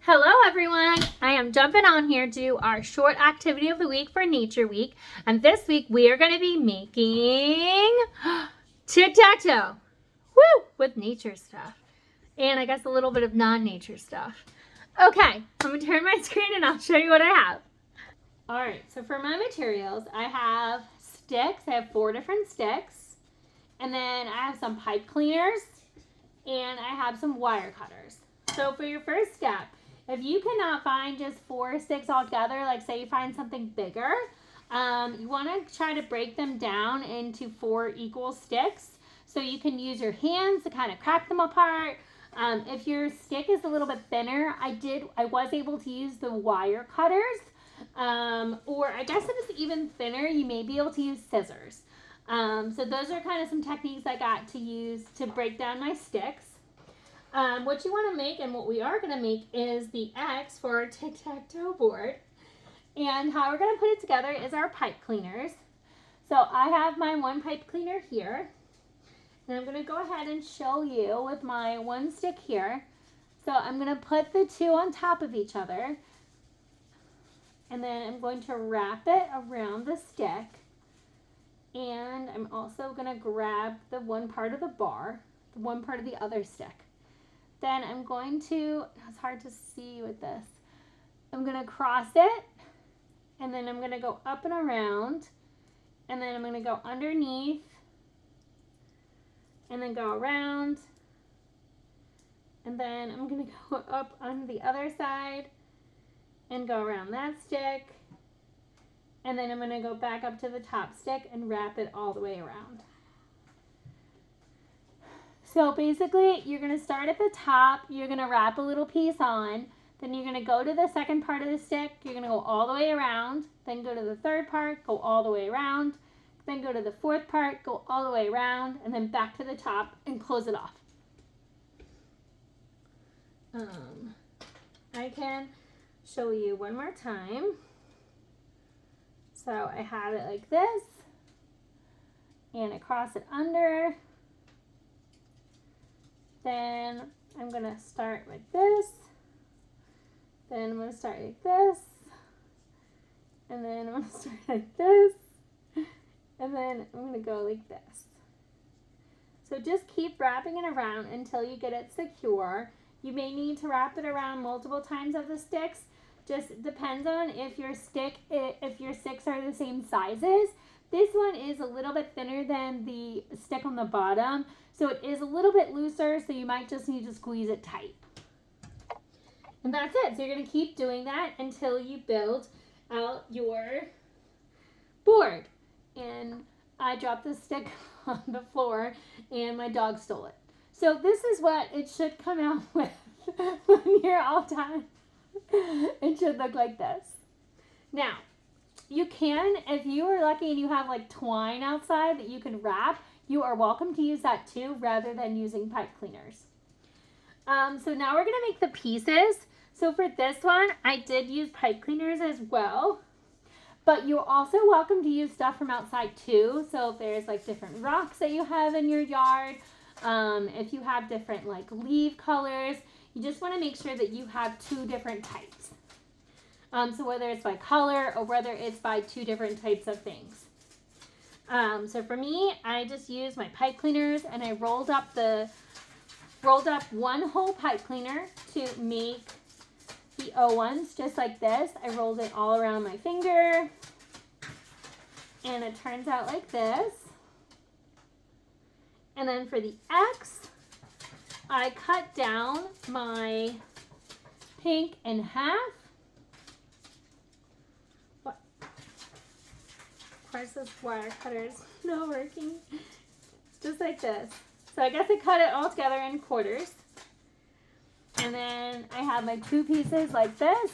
Hello everyone! I am jumping on here to do our short activity of the week for Nature Week. And this week we are going to be making Tic Tac Toe. Woo! With nature stuff. And I guess a little bit of non-nature stuff. Okay, I'm going to turn my screen and I'll show you what I have. Alright, so for my materials, I have sticks. I have 4 different sticks. And then I have some pipe cleaners. And I have some wire cutters. So for your first step, if you cannot find just 4 sticks all together, like say you find something bigger, you want to try to break them down into 4 equal sticks so you can use your hands to kind of crack them apart. If your stick is a little bit thinner, I was able to use the wire cutters, or I guess if it's even thinner, you may be able to use scissors. So those are kind of some techniques I got to use to break down my sticks. What you want to make and what we are going to make is the X for our Tic Tac Toe board. And how we're going to put it together is our pipe cleaners. So I have my one pipe cleaner here. And I'm going to go ahead and show you with my one stick here. So I'm going to put the 2 on top of each other. And then I'm going to wrap it around the stick. And I'm also going to grab the one part of the bar, the one part of the other stick. Then I'm going to, it's hard to see with this, I'm going to cross it, and then I'm going to go up and around, and then I'm going to go underneath, and then go around, and then I'm going to go up on the other side, and go around that stick, and then I'm going to go back up to the top stick and wrap it all the way around. So basically, you're going to start at the top, you're going to wrap a little piece on, then you're going to go to the second part of the stick, you're going to go all the way around, then go to the third part, go all the way around, then go to the fourth part, go all the way around, and then back to the top and close it off. I can show you one more time. So I have it like this, and I cross it under. Then I'm going to start like this, then I'm going to start like this, and then I'm going to start like this, and then I'm going to go like this. So just keep wrapping it around until you get it secure. You may need to wrap it around multiple times of the sticks. Just depends on if your sticks are the same sizes. This one is a little bit thinner than the stick on the bottom, so it is a little bit looser, so you might just need to squeeze it tight. And that's it. So you're going to keep doing that until you build out your board. And I dropped the stick on the floor, and my dog stole it. So this is what it should come out with when you're all done. It should look like this. Now, you can, if you are lucky and you have like twine outside that you can wrap, you are welcome to use that too rather than using pipe cleaners. So now we're going to make the pieces. So for this one, I did use pipe cleaners as well. But you're also welcome to use stuff from outside too. So if there's like different rocks that you have in your yard, if you have different like leaf colors, you just want to make sure that you have 2 different types. So whether it's by color or whether it's by 2 different types of things. So for me, I just used my pipe cleaners and I rolled up one whole pipe cleaner to make the O ones just like this. I rolled it all around my finger and it turns out like this. And then for the X, I cut down my pink in half. What? Of course, this wire cutter is not working. Just like this. So I guess I cut it all together in quarters. And then I have my 2 pieces like this.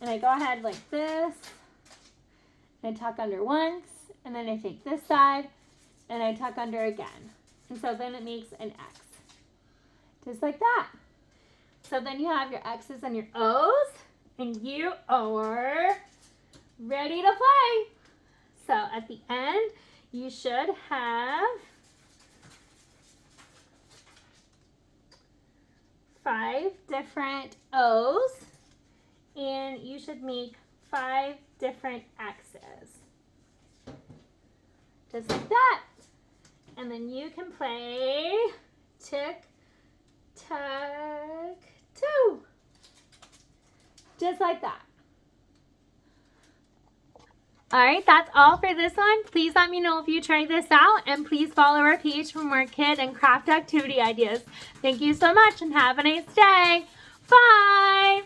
And I go ahead like this. And I tuck under once. And then I take this side. And I tuck under again. And so then it makes an X. Just like that. So then you have your X's and your O's. And you are ready to play. So at the end, you should have 5 different O's, and you should make 5 different X's. Just like that. And then you can play Tic Tac Toe. Just like that. Alright, that's all for this one. Please let me know if you try this out, and please follow our page for more kid and craft activity ideas. Thank you so much and have a nice day. Bye!